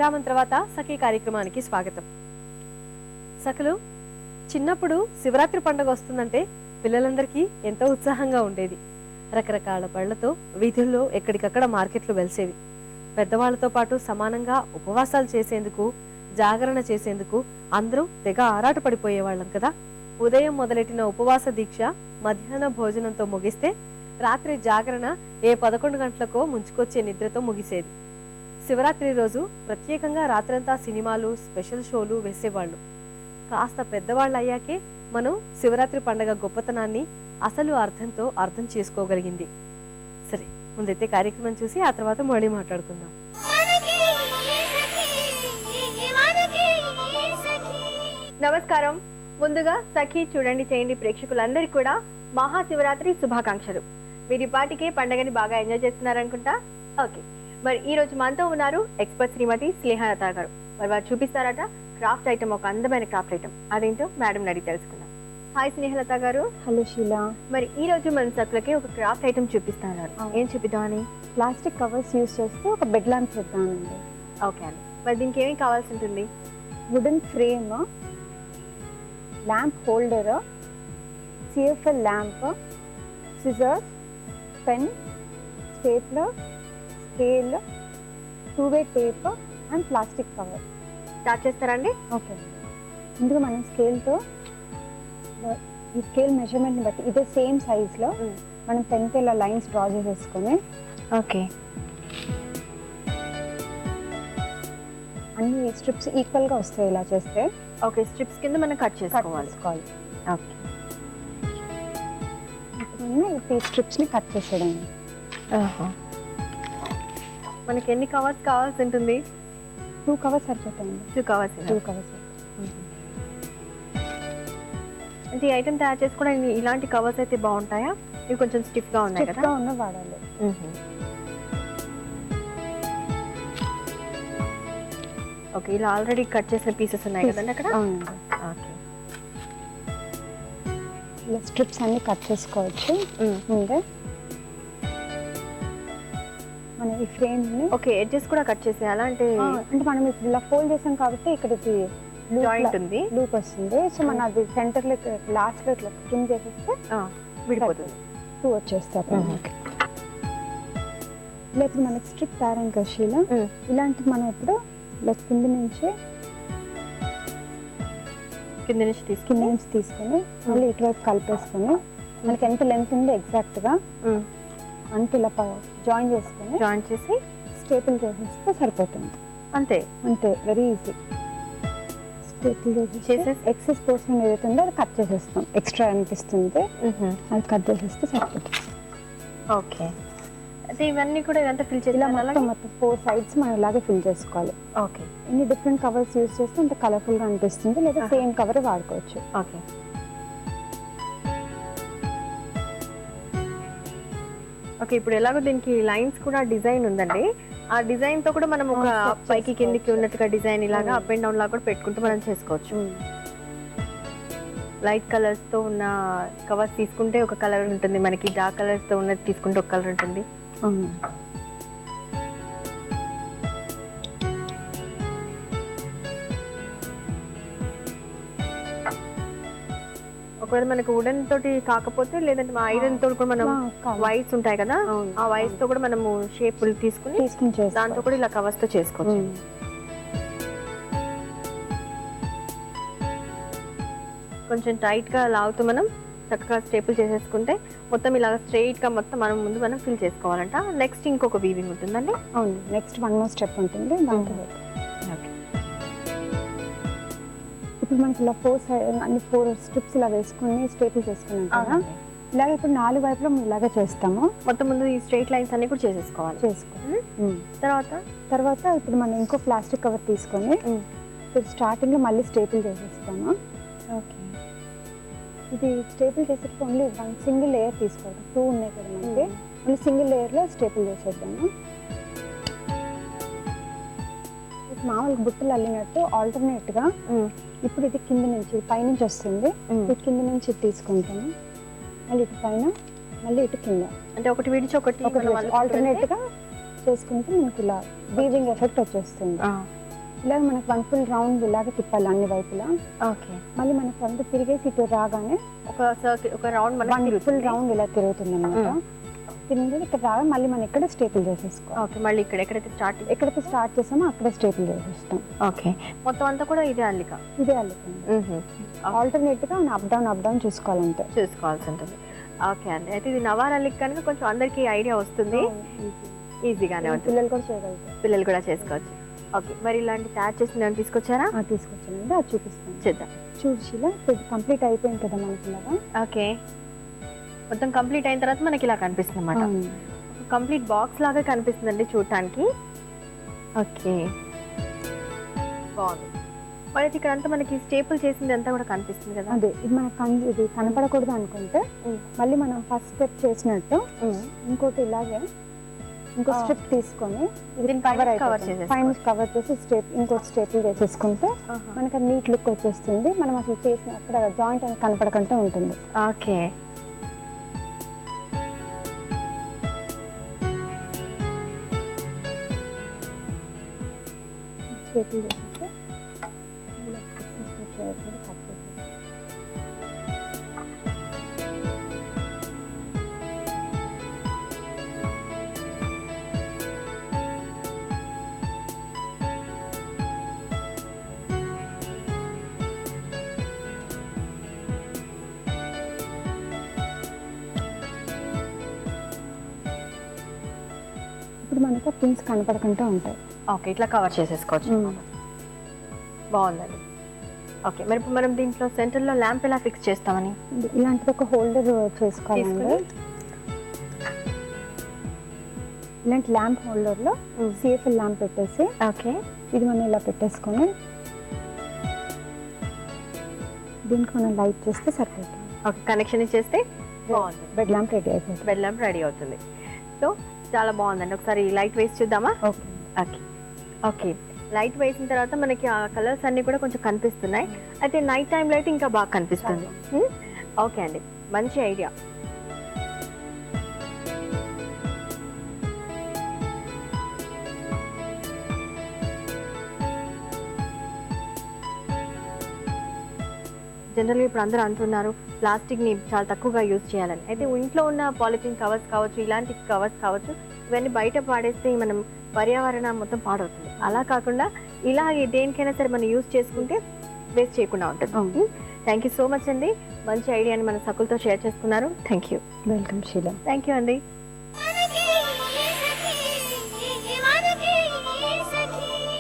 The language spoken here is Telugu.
విరామం తర్వాత సఖీ కార్యక్రమానికి స్వాగతం. సఖలు, చిన్నప్పుడు శివరాత్రి పండుగ వస్తుందంటే పిల్లలందరికీ ఎంతో ఉత్సాహంగా ఉండేది. రకరకాల పళ్లతో వీధుల్లో ఎక్కడికక్కడ మార్కెట్లు వెలిసేవి. పెద్దవాళ్లతో పాటు సమానంగా ఉపవాసాలు చేసేందుకు, జాగరణ చేసేందుకు అందరూ తెగ ఆరాటపడిపోయేవాళ్ళం కదా. ఉదయం మొదలెట్టిన ఉపవాస దీక్ష మధ్యాహ్న భోజనంతో ముగిస్తే రాత్రి జాగరణ 11 గంటలకో ముంచుకొచ్చే నిద్రతో ముగిసేది. శివరాత్రి రోజు ప్రత్యేకంగా రాత్రంతా సినిమాలు, స్పెషల్ షోలు వేసేవాళ్ళు. కాస్త పెద్దవాళ్ళు అయ్యాకే మనం శివరాత్రి పండగ గొప్పతనాన్ని అసలు అర్థంతో అర్థం చేసుకోగలిగింది. సరే, ముందైతే కార్యక్రమం చూసి ఆ తర్వాత మళ్ళీ మాట్లాడుకుందాం. నమస్కారం. ముందుగా సఖీ చూడండి చేయండి ప్రేక్షకులందరికీ కూడా మహాశివరాత్రి శుభాకాంక్షలు. మీరు పాటికే పండుగని బాగా ఎంజాయ్ చేస్తున్నారనుకుంటా. ఓకే, మరి ఈ రోజు మనతో ఉన్నారు ఎక్స్పర్ట్ శ్రీమతి స్నేహలత గారు. మరి వారు చూపిస్తారట క్రాఫ్ట్ ఐటమ్, ఒక అందమైన క్రాఫ్ట్ ఐటమ్. అదేంటో మేడం అడిగి తెలుసుకుందాం. హాయ్ స్నేహలత గారు. హలో షీలా. మరి ఈ రోజు మన సకులకి ఒక క్రాఫ్ట్ ఐటమ్ చూపిస్తున్నారు. ఏం చూపిద్దామని? ప్లాస్టిక్ కవర్స్ యూజ్ చేస్తూ ఒక బెడ్ ల్యాంప్ చేద్దామండి. ఓకే అండి. మరి దీనికి ఏమేమి కావాల్సి ఉంటుంది? Wooden frame, lamp holder, CFL lamp, scissors, pen, stapler, scale, 2-way tape and plastic cover. Start చేస్తారండి? ఓకే. ముందుగా మనం స్కేల్తో ఈ స్కేల్ మెజర్మెంట్ని బట్టి ఇదే సేమ్ సైజ్లో మనం పెన్తో ఇలా లైన్స్ డ్రా చేసేసుకొని, ఓకే, అన్ని స్ట్రిప్స్ ఈక్వల్గా వస్తాయి ఇలా చేస్తే. ఓకే, స్ట్రిప్స్ కింద మనం కట్ చేసుకోవాలి. ఓకే, ఇప్పుడు ఈ స్ట్రిప్స్ని కట్ చేసేయడం. మనకి ఎన్ని కవర్స్ కావాల్సి ఉంటుంది? 2 కవర్స్ సరిపోతాయండి. 2 కవర్స్. 2 కవర్స్. అంటే ఈ ఐటమ్ తయారు చేసుకోవడానికి ఇలాంటి కవర్స్ అయితే బాగుంటాయా? ఇవి కొంచెం స్టిఫ్గా ఉన్నాయి కదా. ఉన్న వాడాలి. ఓకే, ఇలా ఆల్రెడీ కట్ చేసిన పీసెస్ ఉన్నాయి కదండి అక్కడ. ఓకే, ఇలా స్ట్రిప్స్ అన్ని కట్ చేసుకోవచ్చు ముందే. మన ఈ ఫ్రేమ్ని ఓకే, ఎడ్జెస్ కూడా కట్ చేసేయాలా? అంటే మనం ఇప్పుడు ఇలా ఫోల్డ్ చేసాం కాబట్టి ఇక్కడికి జాయింట్ ఉంది, లూప్ వస్తుంది. సో మనం అది సెంటర్లో లాస్ట్లో ఇట్లా ట్రిమ్ చేసేస్తే విడిపోతుంది. 2 వచ్చేస్తాయి. ఇలా ఇప్పుడు మనకి స్ట్రిప్ తయారైన కషీలో ఇలాంటి మనం ఇప్పుడు ఇలా కింద నుంచి తీసుకొని మళ్ళీ ఇటువైపు కలిపేసుకొని మనకి ఎంత లెంత్ ఉందో ఎగ్జాక్ట్గా అంటే ఇలా జాయిన్ చేసి స్టేపుల్ చేసేస్తే సరిపోతుంది. అంతే, వెరీ ఈజీ. స్టేపుల్ చేసేసి ఎక్సెస్ పోర్షన్ ఏదైతే ఉందో అది కట్ చేసేస్తాం. ఎక్స్ట్రా అనిపిస్తుంది అది కట్ చేసేస్తే సరిపోతుంది. ఓకే, అయితే ఇవన్నీ కూడా ఇదంతా ఫిల్ చేసి మొత్తం 4 sides మనం ఇలాగే ఫిల్ చేసుకోవాలి. ఓకే, ఎన్ని డిఫరెంట్ కవర్స్ యూజ్ చేస్తే అంత కలర్ఫుల్గా అనిపిస్తుంది, లేదా సేమ్ కవర్ వాడుకోవచ్చు. Okay, okay. ఇప్పుడు ఎలాగో దీనికి లైన్స్ కూడా డిజైన్ ఉందండి. ఆ డిజైన్ తో కూడా మనం ఒక పైకి కిందికి ఉన్నట్టుగా డిజైన్ ఇలాగా అప్ అండ్ డౌన్ లాగా కూడా పెట్టుకుంటూ మనం చేసుకోవచ్చు. లైట్ కలర్స్ తో ఉన్న కవర్స్ తీసుకుంటే ఒక కలర్ ఉంటుంది, మనకి డార్క్ కలర్స్ తో ఉన్నది తీసుకుంటే ఒక కలర్ ఉంటుంది. ఒకవేళ మనకు వుడెన్ తోటి కాకపోతే, లేదంటే మా ఐరన్ తోటి కూడా మనం వైర్స్ ఉంటాయి కదా, ఆ వైర్స్ తో కూడా మనము షేపులు తీసుకుని దాంతో కూడా ఇలా కవర్స్ తో చేసుకోవచ్చు. కొంచెం టైట్ గా లాగుతూ మనం చక్కగా స్టేపుల్ చేసేసుకుంటే మొత్తం ఇలా స్ట్రైట్ గా మొత్తం మనం ఫిల్ చేసుకోవాలంట. నెక్స్ట్ ఇంకొక వీవింగ్ ఉంటుందండి. అవును, నెక్స్ట్ 1 more స్టెప్ ఉంటుంది. ఇప్పుడు మనకి ఇలా 4 స్ట్రిప్స్ ఇలా వేసుకుని స్టేపుల్ చేసుకున్నాం కదా. ఇలాగే ఇప్పుడు 4 వైపులో మనం ఇలాగే చేస్తాము. మొత్తం ముందు ఈ స్ట్రైట్ లైన్స్ అన్ని కూడా చేసేసుకోవాలి. తర్వాత ఇప్పుడు మనం ఇంకో ప్లాస్టిక్ కవర్ తీసుకొని ఇప్పుడు స్టార్టింగ్ లో మళ్ళీ స్టేపుల్ చేసేస్తాము. ఓకే, ఇది స్టేపుల్ చేసేటప్పుడు ఓన్లీ 1 సింగిల్ లేయర్ తీసుకోవాలి. 2 ఉన్నాయి కదా మనకి, ఓన్లీ సింగిల్ లేయర్ లో స్టేపుల్ చేసేద్దాము. మామూలుగా బుట్టలు అల్లినట్టు ఆల్టర్నేట్ గా ఇప్పుడు ఇది కింద నుంచి పైనుంచి వస్తుంది, ఇటు కింద నుంచి తీసుకుంటాము. మళ్ళీ ఇటు పైన, మళ్ళీ ఇటు కింద, అంటే ఒకటి విడిచి ఒకటి ఆల్టర్నేట్ గా చేసుకుంటే మనకి ఇలా వీవింగ్ ఎఫెక్ట్ వచ్చేస్తుంది. ఇలా మనకు 1 ఫుల్ రౌండ్ ఇలాగే తిప్పాలి అన్ని వైపులా. ఓకే. మళ్ళీ మనకు అంత తిరిగేసి ఇటు రాగానే ఒక సర్కిల్, ఒక రౌండ్ మనకి 1 ఫుల్ తిరుగుతుంది. రౌండ్ ఇలా తిరుగుతుంది అనమాట. తిరిగి ఇక్కడ రాగా మళ్ళీ మనం ఇక్కడ స్టేపుల్ చేసేసుకోవాలి. ఓకే. మళ్ళీ ఇక్కడ ఎక్కడైతే స్టార్టింగ్, ఎక్కడైతే స్టార్ట్ చేసామో అక్కడే స్టేపుల్ చేసేస్తాం. ఓకే. మొత్తం అంతా కూడా ఇదే అల్లిక. ఇదే అల్లుతుంది. ఆల్టర్నేట్ గా అప్ డౌన్ చూసుకోవాలంటే చూసుకోవాల్సి ఉంటుంది. ఓకే అండి. అయితే ఇది నవార్ అల్లిక కనుక కొంచెం అందరికీ ఐడియా వస్తుంది, ఈజీగానే ఉంటుంది, పిల్లలు కూడా చేయగలుగుతారు. పిల్లలు కూడా చేసుకోవచ్చు. ఓకే. మరి ఇలాంటి తయారు చేసింది ఏమైనా తీసుకొచ్చారా? తీసుకొచ్చానండి, అది చూపిస్తాను. చేద్దాం. చూడు శీల, ఇది కంప్లీట్ అయిపోయింది కదా మనకి ఇలాగా. ఓకే. మొత్తం కంప్లీట్ అయిన తర్వాత మనకి ఇలా కనిపిస్తుంది అన్నమాట. కంప్లీట్ బాక్స్ లాగా కనిపిస్తుందండి చూడటానికి. ఓకే, బాగుంది. మరి ఇక్కడ అంతా మనకి స్టేపుల్ చేసింది అంతా కూడా కనిపిస్తుంది కదా. అదే ఇది మనకు ఇది కనపడకూడదు అనుకుంటే మళ్ళీ మనం ఫస్ట్ స్టెప్ చేసినట్టు ఇంకోటి ఇలాగే ఇంకో స్ట్రిప్ తీసుకొని పైన కవర్ చేసి ఇంకోటి స్టేపుల్ చేసేసుకుంటే మనకి నీట్ లుక్ వచ్చేస్తుంది. మనం అసలు చేసిన అక్కడ జాయింట్ అని కనపడకుండా ఉంటుంది. ఓకే. స్టేపుల్ చేసేసి కట్ చేసి ఇప్పుడు మనకు పిన్స్ కనపడకుండా ఉంటాయి. ఓకే, ఇట్లా కవర్ చేసేసుకోవచ్చు. బాగుందండి. ఓకే, మరి ఇప్పుడు మనం దీంట్లో సెంటర్లో ల్యాంప్ ఎలా ఫిక్స్ చేస్తామని? ఇలాంటిది ఒక హోల్డర్ చేసుకోవాలండి. ఇలాంటి ల్యాంప్ హోల్డర్లో సిఎఫ్ఎల్ ల్యాంప్ పెట్టేసి, ఓకే, ఇది మనం ఇలా పెట్టేసుకొని దీనికి మనం లైట్ చేస్తే సరిపోతుంది. ఓకే, కనెక్షన్ ఇచ్చేస్తే బాగుంది. బెడ్ ల్యాంప్ రెడీ అయిపోతుంది. బెడ్ ల్యాంప్ రెడీ అవుతుంది. సో చాలా బాగుందండి. ఒకసారి లైట్ వేసి చూద్దామా? Okay okay. ఓకే, లైట్ వేసిన తర్వాత మనకి ఆ కలర్స్ అన్ని కూడా కొంచెం కనిపిస్తున్నాయి. అయితే నైట్ టైంలో అయితే ఇంకా బాగా కనిపిస్తుంది. ఓకే అండి, మంచి ఐడియా. జనరల్గా ఇప్పుడు అందరూ అంటున్నారు ప్లాస్టిక్ని చాలా తక్కువగా యూజ్ చేయాలని. అయితే ఇంట్లో ఉన్న పాలిథిన్ కవర్స్ కావచ్చు, ఇలాంటి కవర్స్ కావచ్చు, ఇవన్నీ బయట పాడేస్తే మనం పర్యావరణం మొత్తం పాడవుతుంది. అలా కాకుండా ఇలా దేనికైనా సరే మనం యూజ్ చేసుకుంటే వేస్ట్ చేయకుండా ఉంటుంది. థ్యాంక్ యూ సో మచ్ అండి. మంచి ఐడియాని మన సకులతో షేర్ చేసుకున్నారు. Thank you. Welcome Sheela. Thank you అండి.